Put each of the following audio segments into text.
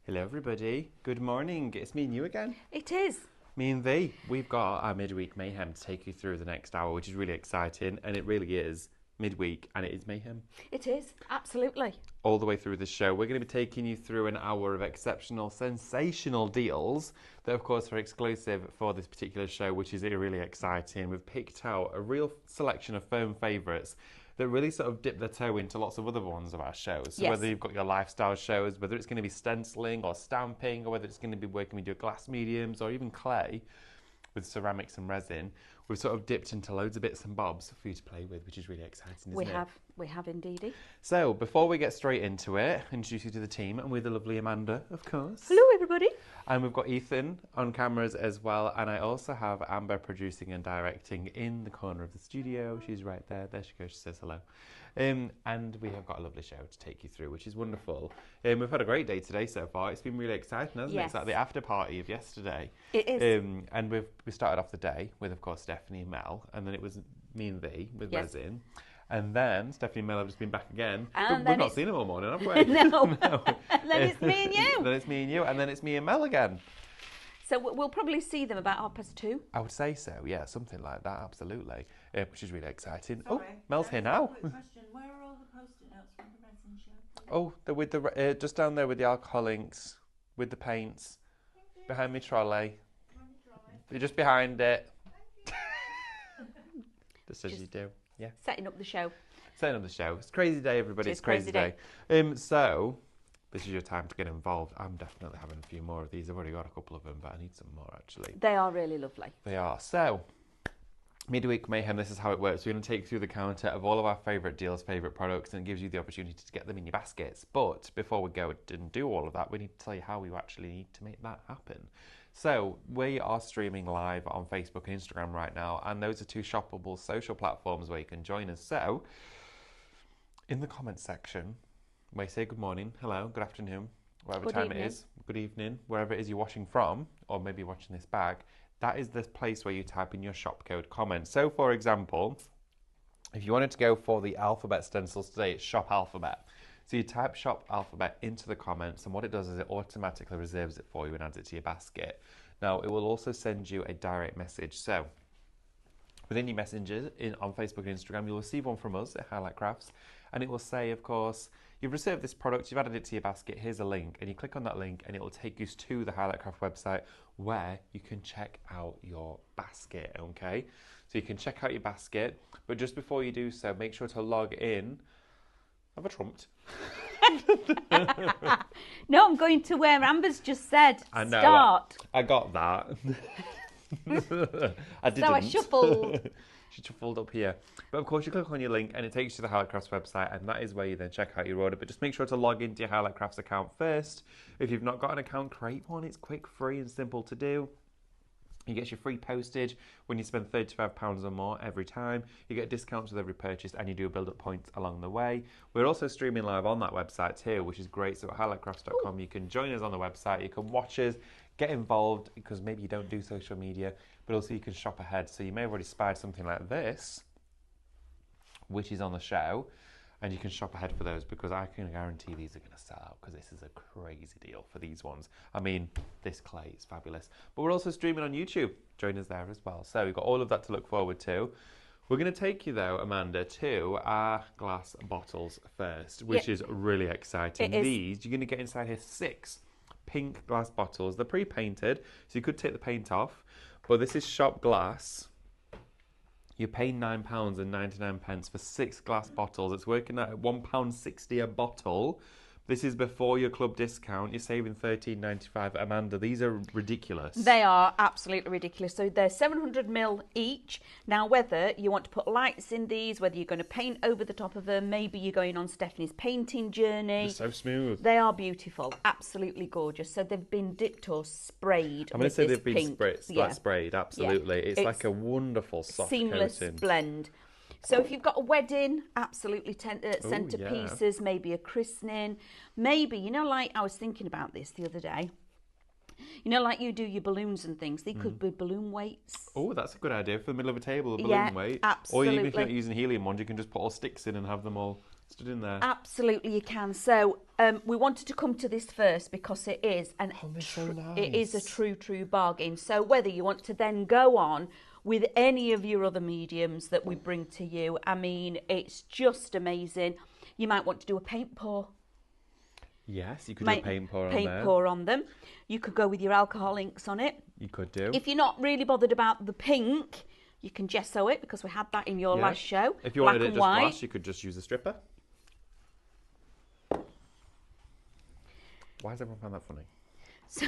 Hello everybody, good morning. It's me and you again. It is. Me and thee. We've got our Midweek Mayhem to take you through the next hour, which is really exciting, and it really is midweek, and it is mayhem. It is, absolutely. All the way through the show, we're going to be taking you through an hour of exceptional, sensational deals that, of course, are exclusive for this particular show, which is really exciting. We've picked out a real selection of firm favourites that really sort of dip their toe into lots of other ones of our shows. So whether you've got your lifestyle shows, whether it's going to be stenciling or stamping, or whether it's going to be working with your glass mediums or even clay with ceramics and resin, we've sort of dipped into loads of bits and bobs for you to play with, which is really exciting, isn't it? We have indeed. So before we get straight into it, introduce you to the team, and we're the lovely Amanda, of course. Hello, everybody. And we've got Ethan on cameras as well, and I also have Amber producing and directing in the corner of the studio. She's right there. There she goes. She says hello. And we have got a lovely show to take you through, which is wonderful. We've had a great day today so far. It's been really exciting, hasn't it? It's like the after party of yesterday. It is. And we started off the day with, of course, Stephanie and Mel, and then it was me and thee with resin. And then Stephanie and Mel have just been back again. And we've not seen them all morning, have we? No. No. And then it's me and you. Then it's me and you, and then it's me and Mel again. So we'll probably see them about 2:30. I would say so, yeah, something like that, absolutely. Which is really exciting. Sorry, oh, Mel's here now. Quick question: where are all the post-it notes from the resin show? Oh, they're with the just down there with the alcohol inks, with the paints, behind me trolley. You're just behind it. Just as you do. Yeah. Setting up the show. Setting up the show. It's a crazy day, everybody. It's a crazy day. So, this is your time to get involved. I'm definitely having a few more of these. I've already got a couple of them, but I need some more, actually. They are really lovely. They are. So, Midweek Mayhem, this is how it works. We're going to take you through the counter of all of our favourite deals, favourite products, and it gives you the opportunity to get them in your baskets. But before we go and do all of that, we need to tell you how you actually need to make that happen. So we are streaming live on Facebook and Instagram right now, and those are two shoppable social platforms where you can join us. So in the comments section, where you say good morning, hello, good afternoon, whatever Good time evening. it is, good evening, wherever it is you're watching from, or maybe watching this back, that is the place where you type in your shop code comment. So for example, if you wanted to go for the alphabet stencils today, it's shop alphabet. So you type shop alphabet into the comments, and what it does is it automatically reserves it for you and adds it to your basket. Now, it will also send you a direct message. So within your messages on Facebook and Instagram, you'll receive one from us at Highlight Crafts, and it will say, of course, you've reserved this product, you've added it to your basket, here's a link, and you click on that link and it will take you to the Highlight Craft website where you can check out your basket, okay? So you can check out your basket, but just before you do so, make sure to log in. Have I trumped? No, I'm going to where Amber's just said. I know. Start. I got that. I didn't. So I shuffled. She shuffled up here. But of course, you click on your link and it takes you to the Highlight Crafts website, and that is where you then check out your order. But just make sure to log into your Highlight Crafts account first. If you've not got an account, create one. It's quick, free, and simple to do. You get your free postage when you spend £35 or more every time. You get discounts with every purchase, and you do build up points along the way. We're also streaming live on that website too, which is great. So at highlightcrafts.com, you can join us on the website. You can watch us, get involved, because maybe you don't do social media, but also you can shop ahead. So you may have already spied something like this, which is on the show, and you can shop ahead for those, because I can guarantee these are going to sell out, because this is a crazy deal for these ones. I mean, this clay is fabulous. But we're also streaming on YouTube. Join us there as well. So we've got all of that to look forward to. We're going to take you, though, Amanda, to our glass bottles first, which is really exciting. These, you're going to get inside here 6 pink glass bottles. They're pre-painted, so you could take the paint off. But this is shop glass. You're paying £9.99 for 6 glass bottles. It's working out at £1.60 a bottle. This is before your club discount. You're saving $13.95. Amanda, these are ridiculous. They are absolutely ridiculous. So they're 700ml each. Now, whether you want to put lights in these, whether you're going to paint over the top of them, maybe you're going on Stephanie's painting journey. They're so smooth. They are beautiful, absolutely gorgeous. So they've been dipped or sprayed. I'm going to say they've been pink. sprayed, absolutely. Yeah. It's like a wonderful soft seamless coating. blend. So if you've got a wedding, absolutely centerpieces, maybe a christening, maybe, you know, like I was thinking about this the other day. You know, like you do your balloons and things. They could be balloon weights. Oh, that's a good idea for the middle of a table, a balloon Yeah, weight. absolutely. Or even if you're not using helium ones, you can just put all sticks in and have them all stood in there. Absolutely, you can. So we wanted to come to this first because it is it is a true bargain. So whether you want to then go on with any of your other mediums that we bring to you, I mean, it's just amazing. You might want to do a paint pour. Yes, you could do a paint pour on there. Paint pour on them. You could go with your alcohol inks on it. You could do. If you're not really bothered about the pink, you can gesso it because we had that in your last show. If you black wanted it and just white. glass, you could just use a stripper. Why does everyone find that funny? So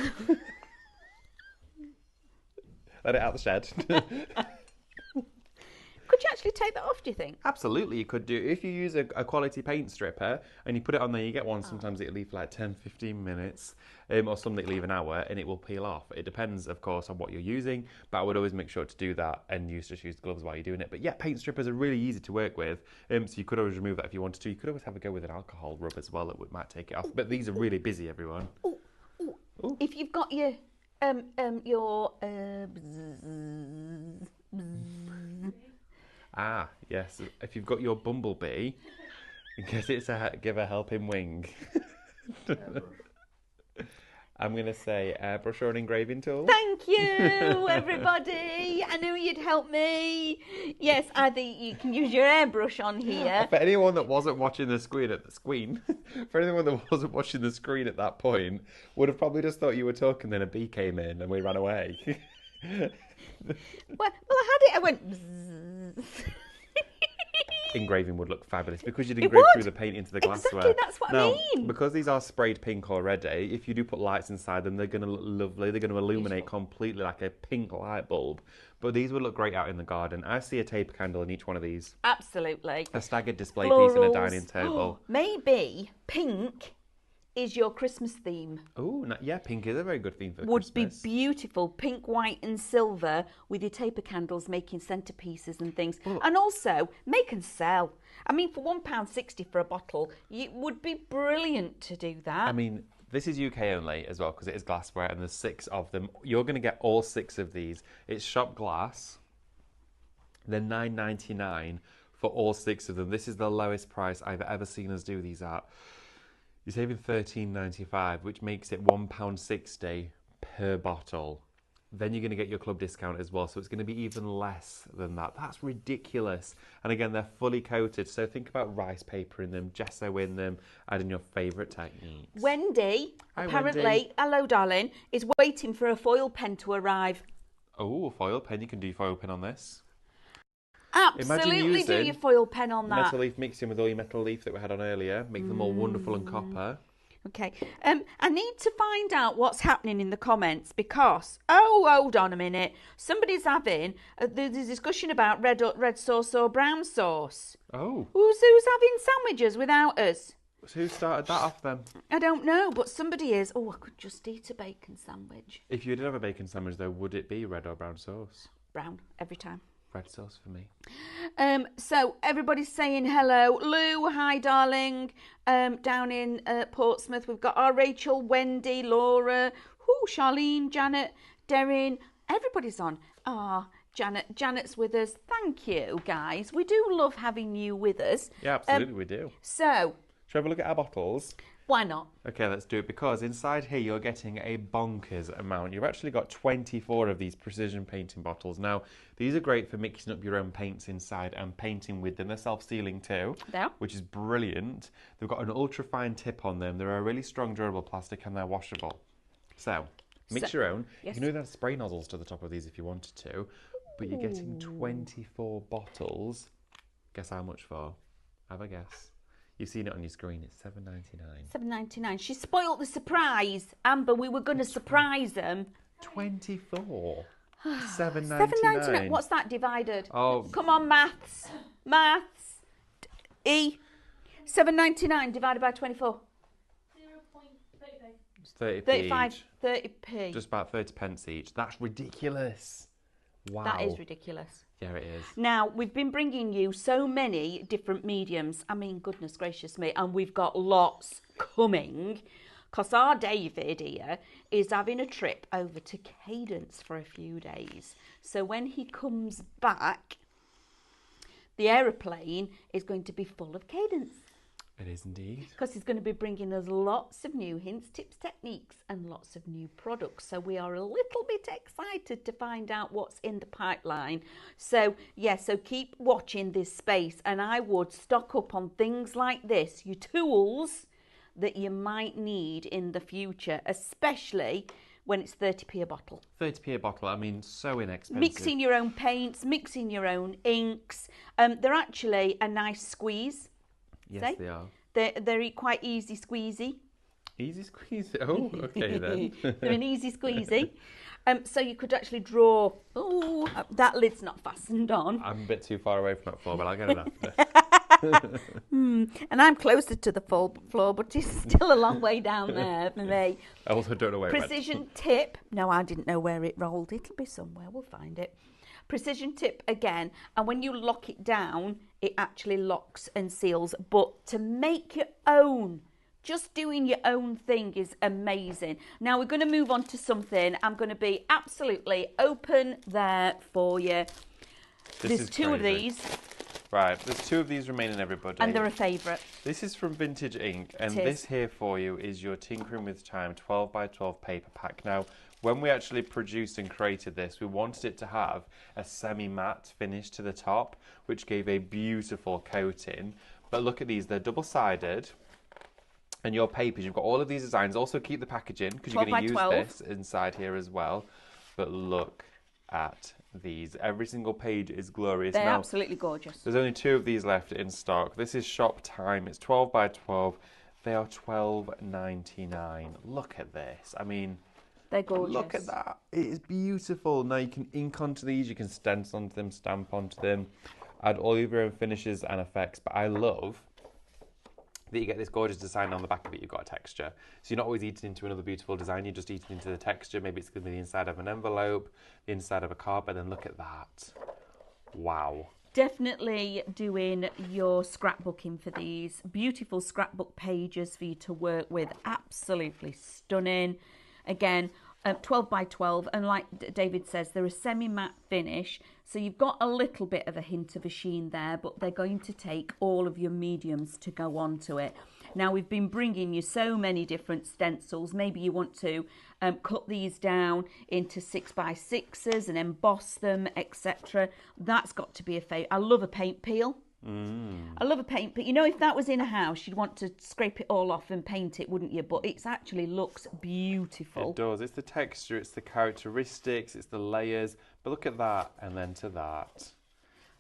Let it out the shed. could you actually take that off, do you think? Absolutely, you could do. If you use a quality paint stripper and you put it on there, you get one, sometimes it'll leave for like 10, 15 minutes, or some that leave an hour, and it will peel off. It depends, of course, on what you're using, but I would always make sure to do that and just use gloves while you're doing it. But yeah, paint strippers are really easy to work with, so you could always remove that if you wanted to. You could always have a go with an alcohol rub as well, that might take it off. But these are really busy, everyone. Ooh. If you've got your Ah, yes. If you've got your bumblebee, get it to give a helping wing. I'm going to say airbrush or an engraving tool. Thank you, everybody. I knew you'd help me. Yes, I think you can use your airbrush on here. For anyone that wasn't watching the screen for anyone that wasn't watching the screen at that point, would have probably just thought you were talking, then a bee came in and we ran away. Well, I had it. I went. Bzzz. Engraving would look fabulous because you'd It engrave would. through the paint into the glassware. Exactly, that's what I Now, mean. because these are sprayed pink already, if you do put lights inside them, they're going to look lovely. They're going to illuminate completely like a pink light bulb. But these would look great out in the garden. I see a taper candle in each one of these. Absolutely. A staggered display piece and a Florals. dining table. Maybe pink is your Christmas theme. Oh, yeah, pink is a very good theme for Would Christmas. be beautiful. Pink, white and silver with your taper candles making centerpieces and things. And also, make and sell. I mean, for £1.60 for a bottle, it would be brilliant to do that. I mean, this is UK only as well because it is glassware and there's 6 of them. You're going to get all 6 of these. It's shop glass. They're $9.99 for all 6 of them. This is the lowest price I've ever seen us do these at. You're saving $13.95, which makes it £1.60 per bottle. Then you're going to get your club discount as well, so it's going to be even less than that. That's ridiculous. And again, they're fully coated, so think about rice paper in them, gesso in them, adding your favourite techniques. Wendy, Hi, apparently, Wendy. hello darling, is waiting for a foil pen to arrive. Oh, a foil pen. You can do foil pen on this. Absolutely do using your foil pen on that. Metal leaf mixing with all your metal leaf that we had on earlier. Make them all wonderful and copper. Okay. I need to find out what's happening in the comments because, hold on a minute. Somebody's having there's a discussion about red sauce or brown sauce. Oh, Who's having sandwiches without us? so who started that off then? I don't know, but somebody is. Oh, I could just eat a bacon sandwich. If you did have a bacon sandwich though, would it be red or brown sauce? Brown, every time. Red sauce for me. So everybody's saying hello. Lou, hi darling. Down in Portsmouth, we've got our Rachel, Wendy, Laura, Charlene, Janet, Darren. Everybody's on. Janet's with us. Thank you, guys. We do love having you with us. Yeah, absolutely we do. So, Shall we have a look at our bottles? why not? Okay, let's do it because inside here you're getting a bonkers amount. You've actually got 24 of these precision painting bottles. Now, these are great for mixing up your own paints inside and painting with them. They're self-sealing too, which is brilliant. They've got an ultra-fine tip on them. They're a really strong, durable plastic and they're washable. So, mix your own. Yes. You can even add spray nozzles to the top of these if you wanted to, but you're getting 24 bottles. Guess how much for? Have a guess. You've seen it on your screen. It's $7.99. $7.99. She spoilt the surprise. Amber, we were going to surprise them. 24. $7.99. $7.99. What's that divided? Oh, Come on, maths. E. $7.99 divided by 24. 30p 35. each. 30p. Just about 30 pence each. That's ridiculous. Wow. That is ridiculous. Yeah, it is. Now, we've been bringing you so many different mediums. I mean, goodness gracious me. And we've got lots coming. Because our David here is having a trip over to Cadence for a few days. So when he comes back, the aeroplane is going to be full of Cadence. It is indeed. Because he's going to be bringing us lots of new hints, tips, techniques, and lots of new products. So we are a little bit excited to find out what's in the pipeline. So, yeah, so keep watching this space. And I would stock up on things like this, your tools that you might need in the future, especially when it's 30p a bottle. 30p a bottle, I mean, so inexpensive. Mixing your own paints, mixing your own inks. They're actually a nice squeeze. Yes, they are. They're quite easy squeezy. Easy squeeze? Oh, okay then. They're an easy squeezy. So you could actually draw... Oh, that lid's not fastened on. I'm a bit too far away from that floor, but I'll get it after. And I'm closer to the floor, but it's still a long way down there for me. I also don't know where Precision tip. No, I didn't know where it rolled. It'll be somewhere. We'll find it. Precision tip again, and when you lock it down, it actually locks and seals. But to make your own, just doing your own thing is amazing. Now we're going to move on to something. I'm going to be absolutely open there for you. There's two of these. Right, there's two of these remaining, everybody. And they're a favourite. This is from Vintage Ink, and this here for you is your Tinkering with Time 12x12 paper pack. Now, when we actually produced and created this, we wanted it to have a semi-matte finish to the top, which gave a beautiful coating. But look at these, they're double-sided. And your papers, you've got all of these designs. Also keep the packaging, because you're going to use this inside here as well. But look at these. Every single page is glorious. They're absolutely gorgeous. There's only two of these left in stock. This is shop time. It's 12x12. They are $12.99. Look at this. I mean... They're gorgeous. Look at that. It is beautiful. Now you can ink onto these, you can stencil onto them, stamp onto them, add all of your own finishes and effects. But I love that you get this gorgeous design on the back of it. You've got a texture. So you're not always eating into another beautiful design, you're just eating into the texture. Maybe it's going to be the inside of an envelope, the inside of a card, but then look at that. Wow. Definitely doing your scrapbooking for these. Beautiful scrapbook pages for you to work with. Absolutely stunning. Again, 12x12, and like David says, they're a semi-matte finish, so you've got a little bit of a hint of a sheen there, but they're going to take all of your mediums to go onto it. Now, we've been bringing you so many different stencils. Maybe you want to cut these down into 6x6s and emboss them, etc. That's got to be a favourite. I love a paint peel. I love a paint peel. You know, if that was in a house, you'd want to scrape it all off and paint it, wouldn't you? But it actually looks beautiful. It does. It's the texture, it's the characteristics, it's the layers. But look at that, and then to that.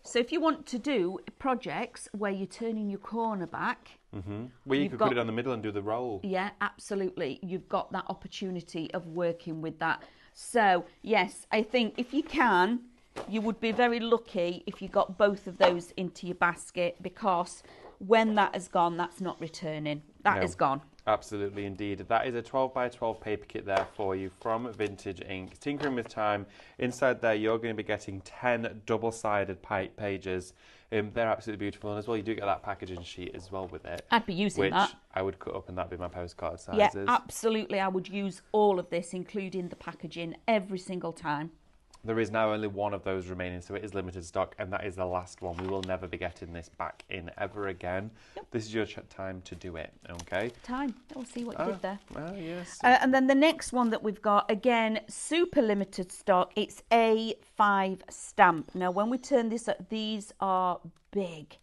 So if you want to do projects where you're turning your corner back... Well, you could put it on the middle and do the roll. Yeah, absolutely. You've got that opportunity of working with that. So, yes, I think if you can... You would be very lucky if you got both of those into your basket, because when that is gone, that's not returning. That is gone. Absolutely, indeed. That is a 12x12 paper kit there for you from Vintage Ink. Tinkering with Time. Inside there, you're going to be getting 10 double-sided pages. They're absolutely beautiful. And as well, you do get that packaging sheet as well with it. I'd be using that. Which I would cut up, and that'd be my postcard sizes. Yeah, absolutely. I would use all of this, including the packaging, every single time. There is now only one of those remaining, so it is limited stock, and that is the last one. We will never be getting this back in ever again. Yep. This is your time to do it, okay? Time. We'll see what you did there. Yes. And then the next one that we've got, again, super limited stock. It's A5 stamp. Now, when we turn this up, these are big,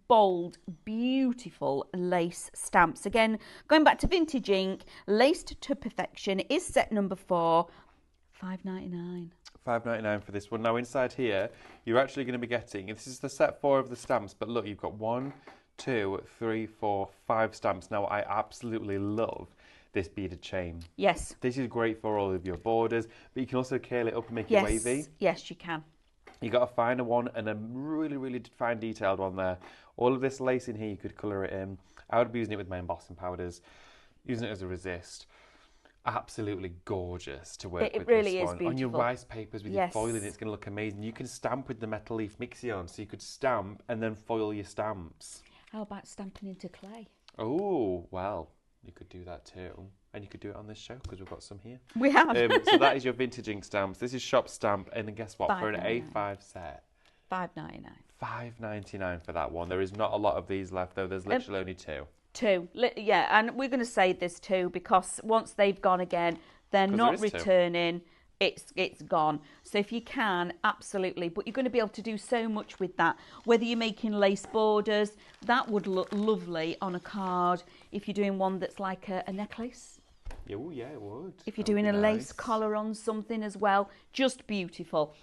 bold, beautiful lace stamps. Again, going back to Vintage Ink, laced to perfection is set number 4. $5.99. $5.99 for this one. Now inside here, you're actually going to be getting, this is the set 4 of the stamps, but look, you've got 1, 2, 3, 4, 5 stamps. Now I absolutely love this beaded chain. Yes. This is great for all of your borders, but you can also curl it up and make it wavy. Yes, you can. You got a finer one and a really fine detailed one there. All of this lace in here, you could colour it in. I would be using it with my embossing powders, using it as a resist. Absolutely gorgeous to work with. It really is one. beautiful. On your rice papers with your foiling, it's going to look amazing. You can stamp with the metal leaf Mixion, so you could stamp and then foil your stamps. How about stamping into clay? Oh, well, You could do that too. And you could do it on this show because we've got some here. We have. So that is your vintage ink stamps. This is shop stamp. And then guess what? For an $5.99. A5 set. $5.99. $5.99 for that one. There is not a lot of these left though. There's literally only two. Two. Yeah, and we're going to say this too because once they've gone again, they're not returning. It's gone. So if you can, absolutely. But you're going to be able to do so much with that. Whether you're making lace borders, that would look lovely on a card. If you're doing one that's like a necklace. Oh, yeah, it would. If you're doing a lace collar on something as well, just beautiful.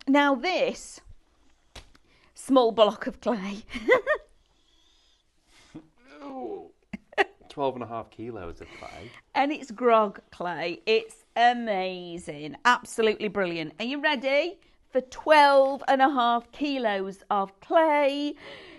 Now this small block of clay. 12.5 kilos of clay. And it's grog clay. It's amazing. Absolutely brilliant. Are you ready for 12.5 kilos of clay?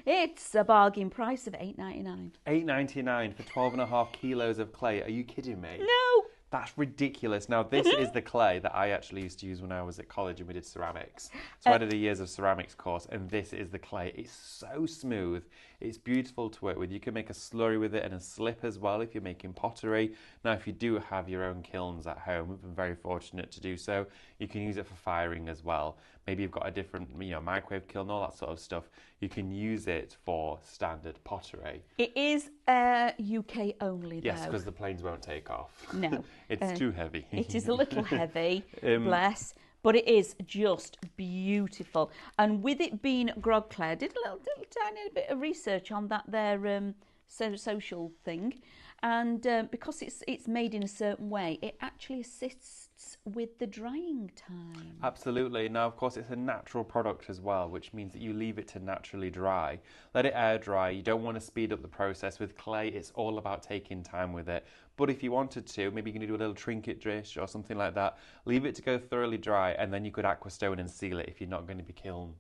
It's a bargain price of $8.99. $8.99 for 12.5 kilos of clay. Are you kidding me? No. That's ridiculous. Now, this is the clay that I actually used to use when I was at college and we did ceramics. So I did a years of ceramics course, and this is the clay. It's so smooth. It's beautiful to work with. You can make a slurry with it and a slip as well if you're making pottery. Now, if you do have your own kilns at home, we've been very fortunate to do so, you can use it for firing as well. Maybe you've got a different, microwave kiln, all that sort of stuff. You can use it for standard pottery. It is UK only, though. Yes, because the planes won't take off. No. It's too heavy. It is a little heavy, bless, but it is just beautiful. And with it being grog clay, I did a little tiny bit of research on that there social thing, and because it's made in a certain way, it actually assists with the drying time. Absolutely. Now, of course, it's a natural product as well, which means that you leave it to naturally dry. Let it air dry. You don't want to speed up the process. With clay, it's all about taking time with it. But if you wanted to, maybe you're going to do a little trinket dish or something like that, leave it to go thoroughly dry, and then you could aquastone and seal it if you're not going to be curing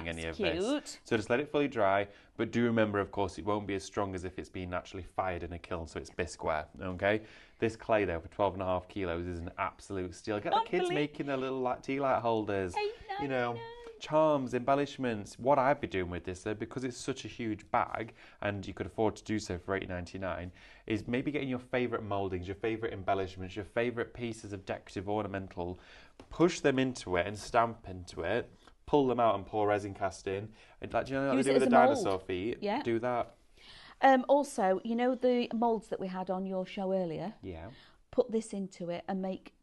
any of this. So just let it fully dry, but do remember, of course, it won't be as strong as if it's being naturally fired in a kiln, so it's bisqueware, okay? This clay, though, for 12.5 kilos is an absolute steal. Get the kids making their little tea light holders, charms, embellishments. What I'd be doing with this, though, because it's such a huge bag, and you could afford to do so for $8.99, is maybe getting your favourite mouldings, your favourite embellishments, your favourite pieces of decorative ornamental, push them into it and stamp into it, pull them out and pour resin cast in. Like, do you know what they do with the dinosaur feet? Yeah. Do that. Also, you know the moulds that we had on your show earlier? Yeah. Put this into it and make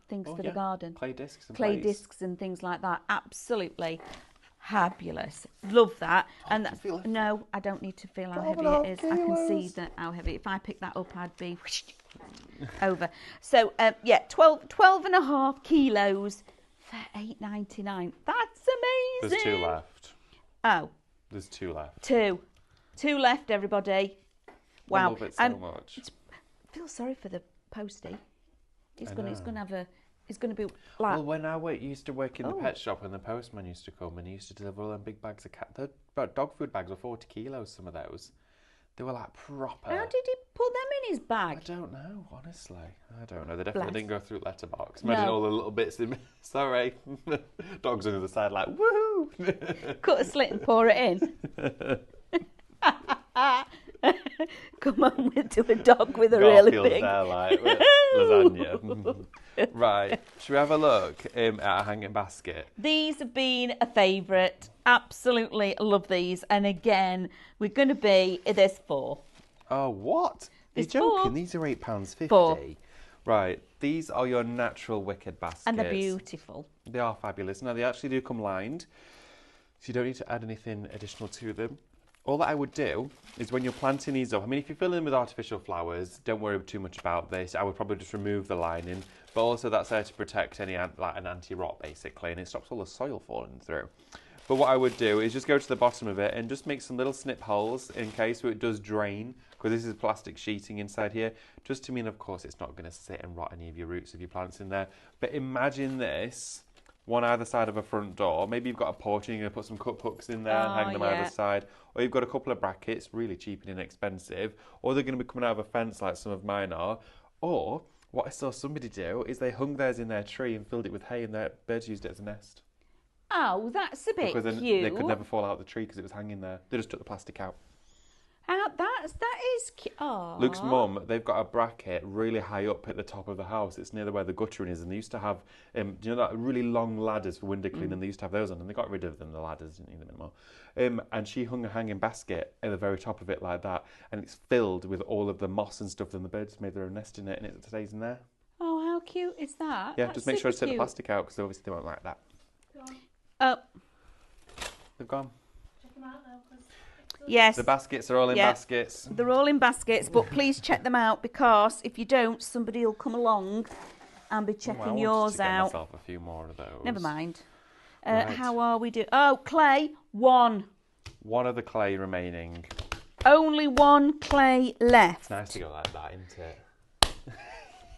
things for the garden. Clay discs and clay discs and things like that. Absolutely fabulous. Love that. And no, I don't need to feel how heavy it is. I can see how heavy. If I pick that up, I'd be over. So 12.5 kilos for $8.99. That's amazing. There's 2 left. Oh. There's 2 left. 2 left, everybody. Wow. I love it so much. I feel sorry for the postie. It's going to be like... Well, when I used to work in the pet shop, and the postman used to come and he used to deliver all them big bags of dog food bags were 40 kilos, some of those. They were like proper. How did he put them in his bag? I don't know, honestly. I don't know. They definitely didn't go through letterbox. Imagine all the little bits in. Sorry. Dogs on the other side like, woohoo! Cut a slit and pour it in. Come on, we'll do a dog with a really big... there, like lasagna. Right, should we have a look at a hanging basket? These have been a favourite. Absolutely love these. And again, we're going to be... There's 4. Oh, what? You're There's joking? 4. These are £8.50. 4. Right, these are your natural wicked baskets. And they're beautiful. They are fabulous. Now, they actually do come lined, so you don't need to add anything additional to them. All that I would do is when you're planting these up, I mean, if you're filling them with artificial flowers, don't worry too much about this. I would probably just remove the lining, but also that's there to protect any, like an anti-rot basically, and it stops all the soil falling through. But what I would do is just go to the bottom of it and just make some little snip holes in case so it does drain, because this is plastic sheeting inside here, just to mean, of course, it's not going to sit and rot any of your roots of your plants in there. But imagine this, one either side of a front door. Maybe you've got a porch and you're going to put some cup hooks in there and hang them either side. Or you've got a couple of brackets, really cheap and inexpensive. Or they're going to be coming out of a fence like some of mine are. Or what I saw somebody do is they hung theirs in their tree and filled it with hay, and their birds used it as a nest. Oh, that's a bit because then cute. they could never fall out of the tree because it was hanging there. They just took the plastic out. That's that is cute. Aww. Luke's mum, they've got a bracket really high up at the top of the house. It's near where the guttering is, and they used to have, do you know that really long ladders for window cleaning? They used to have those on, and they got rid of them. The ladders didn't need them anymore. And she hung a hanging basket at the very top of it like that, and it's filled with all of the moss and stuff. And the birds made their own nest in it, and it stays in there. Oh, how cute is that? Yeah, That's just make sure to take the cute. plastic out because obviously they won't like that. Oh, They've gone. Check them out though, 'cause yes. The baskets are all in Yeah. baskets. They're all in baskets, but please check them out because if you don't, somebody will come along and be checking I wanted yours to get out. myself a few more of those. Never mind. Right. How are we doing? Oh, clay, one. One of the clay remaining. Only one clay left. It's nice to go like that, isn't it?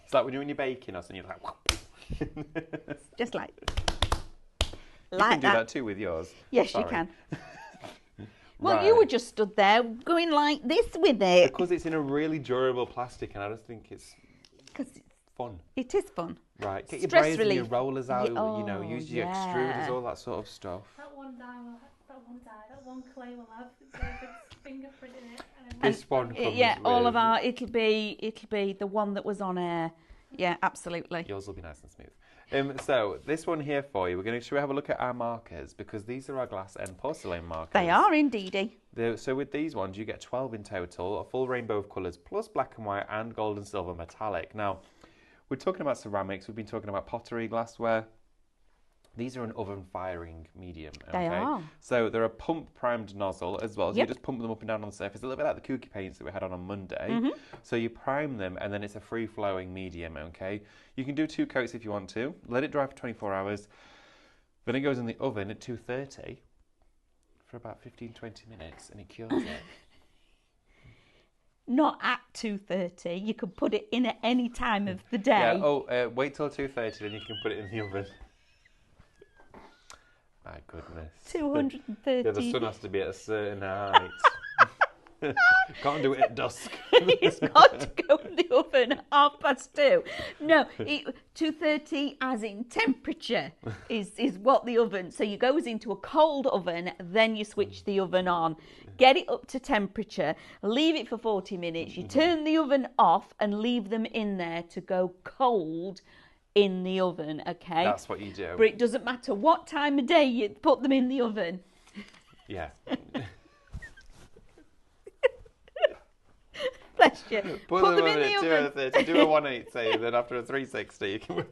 It's like when you're baking or something, you're like... Just like You can do that too with yours. Yes, Sorry. you can. Well, Right. you were just stood there going like this with it. Because it's in a really durable plastic and I just think it's Because fun. it is fun. Right, get your Stress braids and your relief. rollers out, Yeah, you know, oh, use your yeah. extruders, all that sort of stuff. that one clay will have its fingerprint in it. And This one comes Yeah, all with- of our it'll be the one that was on air. Yeah, absolutely. Yours will be nice and smooth. So this one here for you, should we have a look at our markers? Because these are our glass and porcelain markers. They are indeedy. So with these ones, you get 12 in total, a full rainbow of colours, plus black and white and gold and silver metallic. Now, we're talking about ceramics, we've been talking about pottery, glassware. These are an oven firing medium. They are. So they're a pump primed nozzle as well. So Yep. you just pump them up and down on the surface, a little bit like the cookie paints that we had on Monday. Mm-hmm. So you prime them and then it's a free flowing medium, okay? You can do 2 coats if you want to. Let it dry for 24 hours. Then it goes in the oven at 230 for about 15-20 minutes and it cures it. Not at 2:30. You could put it in at any time of the day. Yeah, wait till 2:30 then you can put it in the oven. My goodness. 230. Yeah, the sun has to be at a certain height. Can't do it at dusk. It's got to go in the oven at 2:30. No, 2:30 as in temperature is what the oven. So you goes into a cold oven, then you switch the oven on, get it up to temperature, leave it for 40 minutes. You turn the oven off and leave them in there to go cold in the oven. Okay. That's what you do. But it doesn't matter what time of day you put them in the oven. Yeah. Bless you. Put them in the oven. 230, do a 180, then after a 360 you can...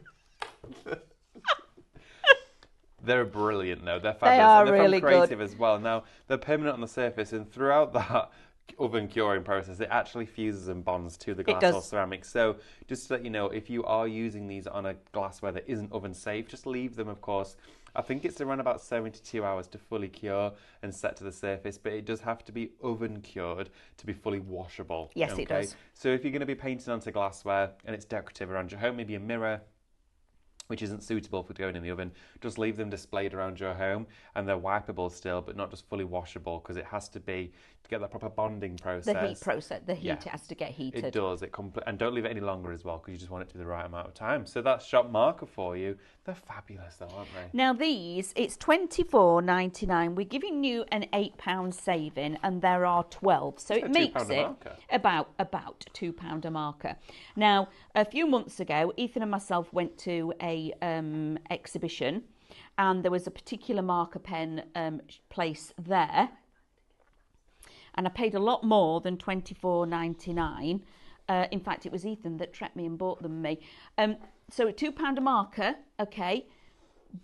They're brilliant though, they're fabulous. are and they're really from Creative as well. Now, they're permanent on the surface and throughout that oven curing process, it actually fuses and bonds to the glass or does. ceramic. So just to let you know, if you are using these on a glassware that isn't oven safe, just leave them, of course. I think it's around about 72 hours to fully cure and set to the surface, but it does have to be oven cured to be fully washable. Yes, it does. So if you're going to be painting onto glassware and it's decorative around your home, maybe a mirror, which isn't suitable for going in the oven, just leave them displayed around your home and they're wipeable still, but not just fully washable because it has to be to get that proper bonding process. The heat process, the heat Yeah. has to get heated. It does. And don't leave it any longer as well because you just want it to be the right amount of time. So that's shop marker for you. They're fabulous though, aren't they? Now these, it's $24.99. We're giving you an £8 saving, and there are 12, so it a makes £2 a it marker. about £2 a marker. Now, a few months ago, Ethan and myself went to a exhibition, and there was a particular marker pen place there, and I paid a lot more than $24.99. In fact, it was Ethan that trekked me and bought them me. So £2 a marker, okay.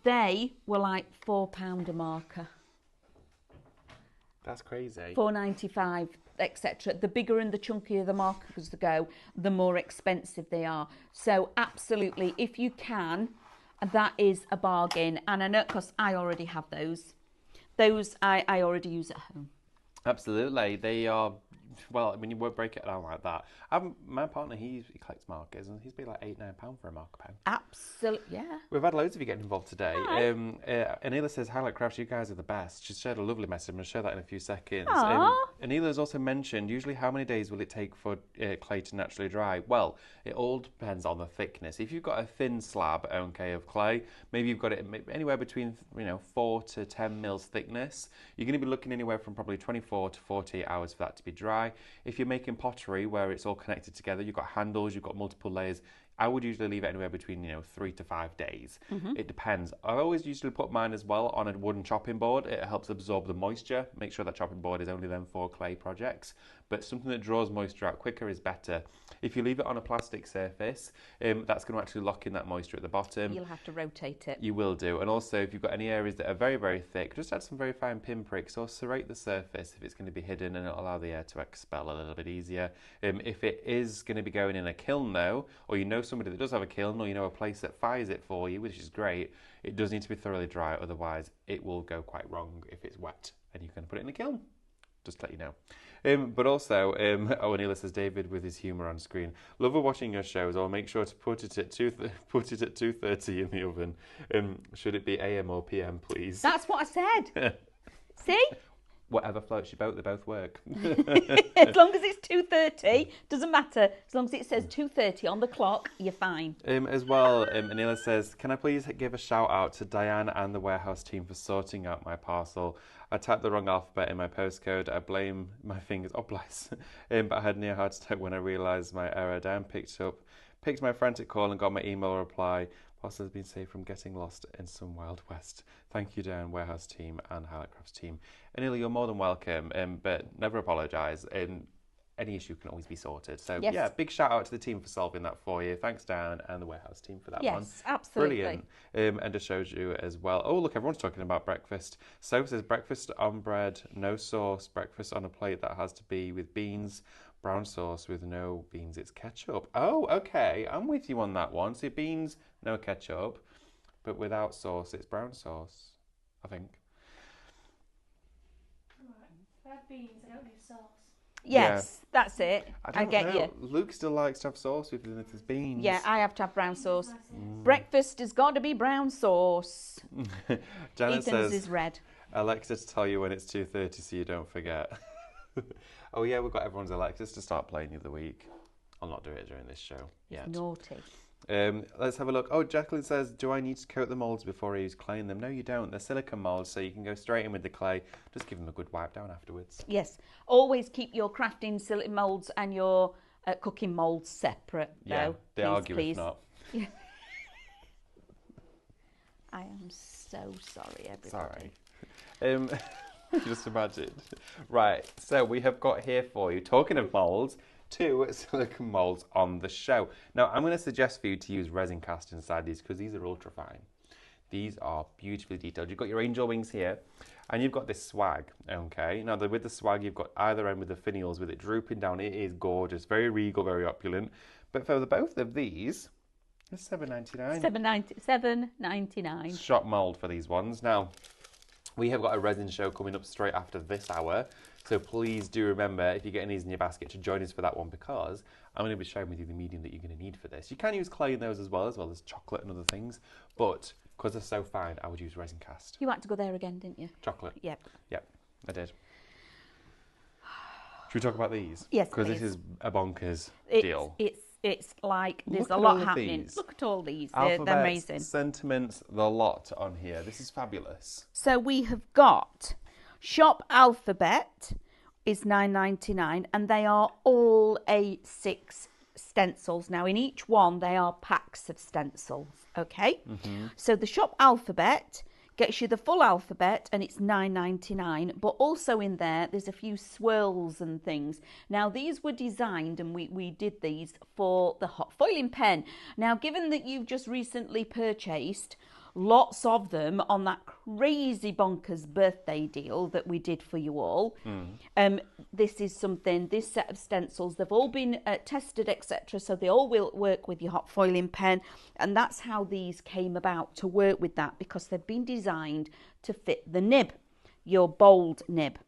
They were like £4 a marker, That's crazy. $4.95, etc. The bigger and the chunkier the markers go, the more expensive they are. So absolutely, if you can, that is a bargain. And I know, because I already have those. Those I already use at home. Absolutely. They are, well, I mean, you won't break it down like that. My partner, he collects markers and he's paid like £8-9 for a marker pen. Absolutely, yeah. We've had loads of you getting involved today. Hi. Anila says, Highlight Crafts, you guys are the best. She's shared a lovely message. I'm going to share that in a few seconds. Aw. Anila has also mentioned, usually how many days will it take for clay to naturally dry? Well, it all depends on the thickness. If you've got a thin slab, okay, of clay, maybe you've got it anywhere between 4 to 10 mils thickness, you're going to be looking anywhere from probably 24 to 48 hours for that to be dry. dry. If you're making pottery where it's all connected together, you've got handles, you've got multiple layers, I would usually leave it anywhere between 3 to 5 days. It depends. I always usually put mine as well on a wooden chopping board. It helps absorb the moisture. Make sure that chopping board is only then for clay projects. But something that draws moisture out quicker is better. If you leave it on a plastic surface, that's going to actually lock in that moisture at the bottom. You'll have to rotate it. You will do. And also, if you've got any areas that are very, very thick, just add some very fine pinpricks or serrate the surface if it's going to be hidden, and it'll allow the air to expel a little bit easier. If it is going to be going in a kiln though, or you know somebody that does have a kiln, or you know a place that fires it for you, which is great, it does need to be thoroughly dry, otherwise it will go quite wrong if it's wet and you can put it in a kiln. Just to let you know. But also, Anila says, David with his humour on screen. Love watching your shows. I'll make sure to put it at 2:30 in the oven. Should it be AM or PM, please? That's what I said. See? Whatever floats your boat, they both work. As long as it's 2:30, doesn't matter. As long as it says 2:30 on the clock, you're fine. As well, Anila says, can I please give a shout out to Diane and the warehouse team for sorting out my parcel? I typed the wrong alphabet in my postcode. I blame my fingers. Oh, bless. But I had near heart attack when I realised my error. Diane picked my frantic call and got my email reply. Parcel has been saved from getting lost in some Wild West. Thank you, Diane, warehouse team and Highlight Crafts team. Anila, you're more than welcome, but never apologise. Any issue can always be sorted. So, yes. Yeah, big shout out to the team for solving that for you. Thanks, Dan, and the warehouse team for that one. Yes, absolutely. Brilliant. And just shows you as well. Oh, look, everyone's talking about breakfast. So says breakfast on bread, no sauce. Breakfast on a plate that has to be with beans. Brown sauce with no beans, it's ketchup. Oh, okay, I'm with you on that one. So beans, no ketchup. But without sauce, it's brown sauce, I think. Right. I have beans, I don't do sauce. Yes, that's it. I get you. Luke still likes to have sauce with his beans. Yeah, I have to have brown sauce. Breakfast has got to be brown sauce. Janet Ethan's says, is red. Alexa to tell you when it's 2:30 so you don't forget. Oh yeah, we've got everyone's Alexas to start playing the other week. I'll not do it during this show yet. It's naughty. Let's have a look. Oh, Jacqueline says, do I need to coat the moulds before I use clay in them? No, you don't. They're silicone moulds, so you can go straight in with the clay. Just give them a good wipe down afterwards. Yes. Always keep your crafting silicone moulds and your cooking moulds separate, Yeah, though. they argue if not. Yeah. I am so sorry, everybody. Sorry. Just imagine. Right, so we have got here for you, talking of moulds, 2 silicone moulds on the show. Now, I'm going to suggest for you to use resin cast inside these because these are ultra fine. These are beautifully detailed. You've got your angel wings here, and you've got this swag, okay? Now, with the swag, you've got either end with the finials with it drooping down. It is gorgeous, very regal, very opulent. But for the both of these, it's $7.99. $7.99. Shop mould for these ones. Now, we have got a resin show coming up straight after this hour. So please do remember, if you're getting these in your basket, to join us for that one because I'm going to be sharing with you the medium that you're going to need for this. You can use clay in those as well as chocolate and other things. But because they're so fine, I would use resin cast. You had to go there again, didn't you? Chocolate. Yep. Yep, I did. Should we talk about these? Yes, because this is a bonkers deal. It's like there's Look a at lot all of happening. these. Look at all these. Alphabets, They're amazing. sentiments, the lot on here. This is fabulous. So we have got Shop Alphabet is $9.99 and they are all A6 stencils. Now in each one they are packs of stencils, okay? So the Shop Alphabet gets you the full alphabet and it's $9.99, but also in there's a few swirls and things. Now these were designed and we did these for the hot foiling pen. Now given that you've just recently purchased lots of them on that crazy bonkers birthday deal that we did for you all. This set of stencils, they've all been tested, etc. So they all will work with your hot foiling pen. And that's how these came about, to work with that, because they've been designed to fit the nib, your bold nib.